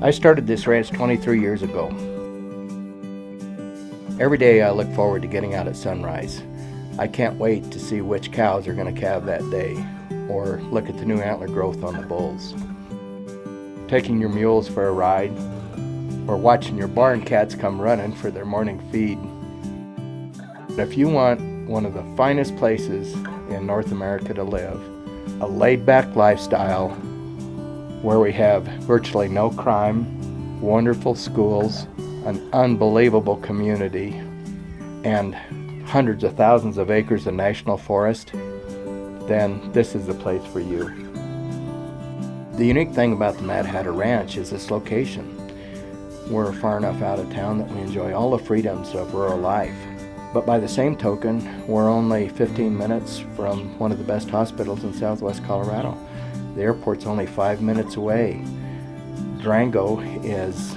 I started this ranch 23 years ago. Every day I look forward to getting out at sunrise. I can't wait to see which cows are going to calve that day, or look at the new antler growth on the bulls. Taking your mules for a ride, or watching your barn cats come running for their morning feed. If you want one of the finest places in North America to live, a laid-back lifestyle where we have virtually no crime, wonderful schools, an unbelievable community, and hundreds of thousands of acres of national forest, then this is the place for you. The unique thing about the Mad Hatter Ranch is its location. We're far enough out of town that we enjoy all the freedoms of rural life. But by the same token, we're only 15 minutes from one of the best hospitals in southwest Colorado. The airport's only 5 minutes away. Durango is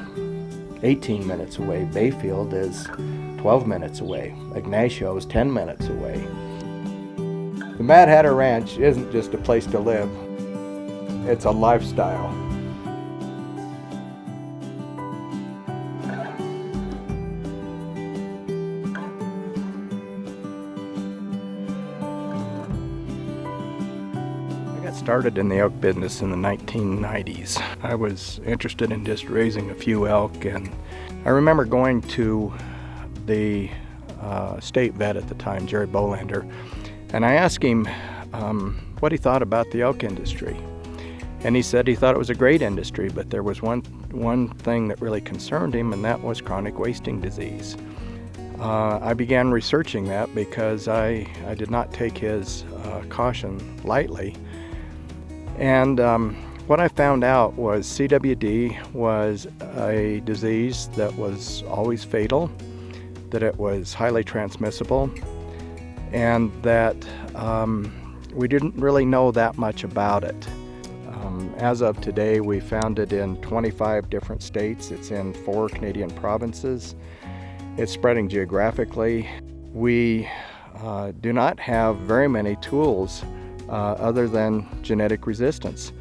18 minutes away. Bayfield is 12 minutes away. Ignacio is 10 minutes away. The Mad Hatter Ranch isn't just a place to live, it's a lifestyle. Started in the elk business in the 1990s. I was interested in just raising a few elk, and I remember going to the state vet at the time, Jerry Bolander, and I asked him what he thought about the elk industry. And he said he thought it was a great industry, but there was one thing that really concerned him, and that was chronic wasting disease. I began researching that because I did not take his caution lightly. And what I found out was CWD was a disease that was always fatal, that it was highly transmissible, and that we didn't really know that much about it. As of today, we found it in 25 different states. It's in 4 Canadian provinces. It's spreading geographically. We do not have very many tools other than genetic resistance.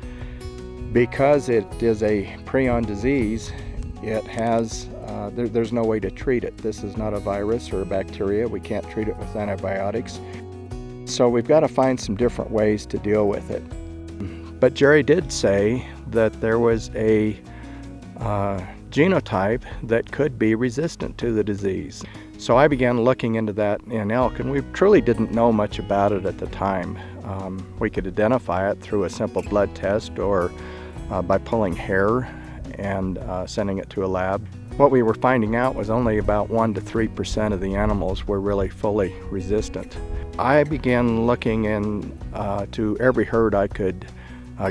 Because it is a prion disease, it has there's no way to treat it. This is not a virus or a bacteria. We can't treat it with antibiotics. So we've got to find some different ways to deal with it. But Jerry did say that there was a genotype that could be resistant to the disease. So I began looking into that in elk, and we truly didn't know much about it at the time. We could identify it through a simple blood test or by pulling hair and sending it to a lab. What we were finding out was only about 1 to 3% of the animals were really fully resistant. I began looking to every herd I could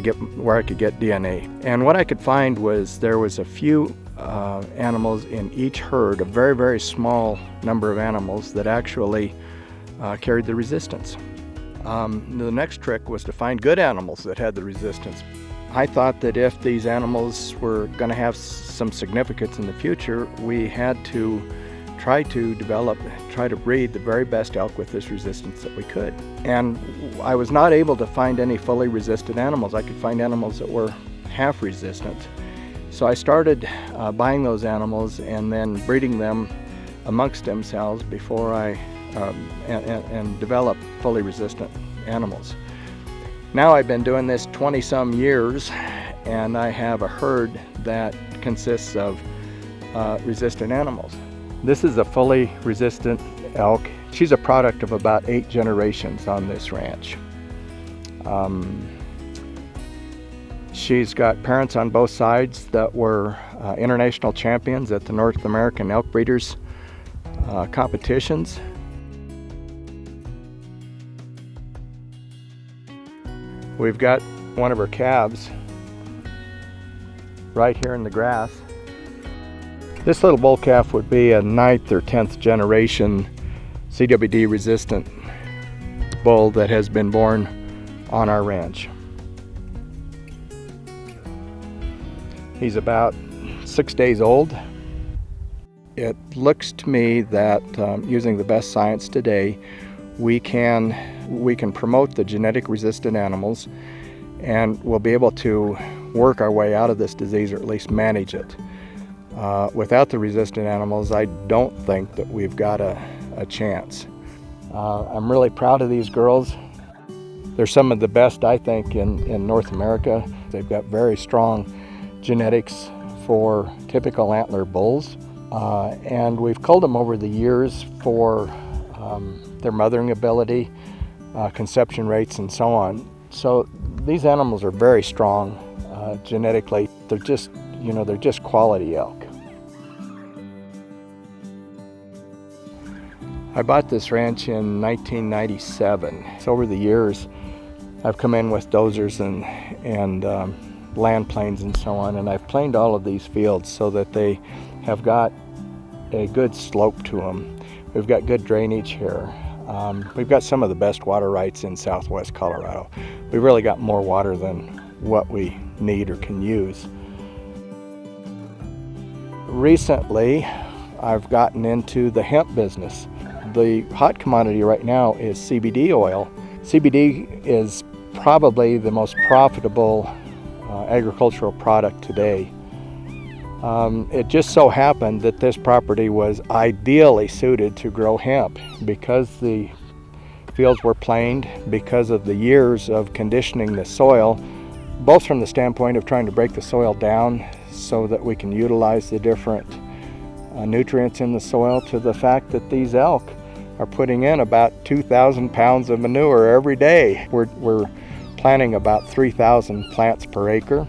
get where I could get DNA. And what I could find was there was a few animals in each herd, a very, very small number of animals that actually carried the resistance. The next trick was to find good animals that had the resistance. I thought that if these animals were going to have some significance in the future, we had to try to breed the very best elk with this resistance that we could. And I was not able to find any fully resistant animals. I could find animals that were half resistant. So I started buying those animals and then breeding them amongst themselves before I and develop fully resistant animals. Now I've been doing this 20-some years, and I have a herd that consists of resistant animals. This is a fully resistant elk. She's a product of about 8 generations on this ranch. She's got parents on both sides that were international champions at the North American Elk Breeders competitions. We've got one of her calves right here in the grass. This little bull calf would be a 9th or 10th generation CWD resistant bull that has been born on our ranch. He's about 6 days old. It looks to me that using the best science today, we can promote the genetic resistant animals, and we'll be able to work our way out of this disease, or at least manage it. Without the resistant animals, I don't think that we've got a chance. I'm really proud of these girls. They're some of the best, I think, in North America. They've got very strong genetics for typical antler bulls. And we've culled them over the years for their mothering ability, conception rates, and so on. So these animals are very strong genetically. They're just, they're just quality elk. I bought this ranch in 1997. So over the years, I've come in with dozers and land planes and so on, and I've planed all of these fields so that they have got a good slope to them. We've got good drainage here. We've got some of the best water rights in southwest Colorado. We've really got more water than what we need or can use. Recently, I've gotten into the hemp business. The hot commodity right now is CBD oil. CBD is probably the most profitable agricultural product today. It just so happened that this property was ideally suited to grow hemp because the fields were planed, because of the years of conditioning the soil, both from the standpoint of trying to break the soil down so that we can utilize the different nutrients in the soil, to the fact that these elk are putting in about 2,000 pounds of manure every day. We're planting about 3,000 plants per acre.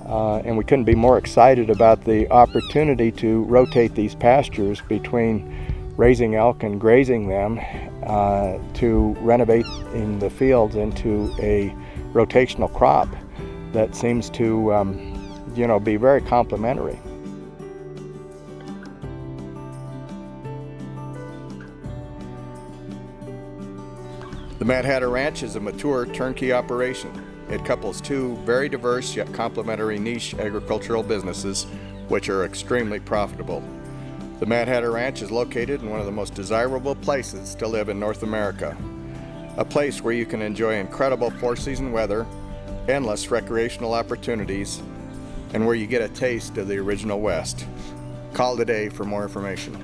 And we couldn't be more excited about the opportunity to rotate these pastures between raising elk and grazing them, to renovating the fields into a rotational crop that seems to be very complementary. The Mad Hatter Ranch is a mature turnkey operation. It couples two very diverse yet complementary niche agricultural businesses, which are extremely profitable. The Mad Hatter Ranch is located in one of the most desirable places to live in North America. A place where you can enjoy incredible four-season weather, endless recreational opportunities, and where you get a taste of the original West. Call today for more information.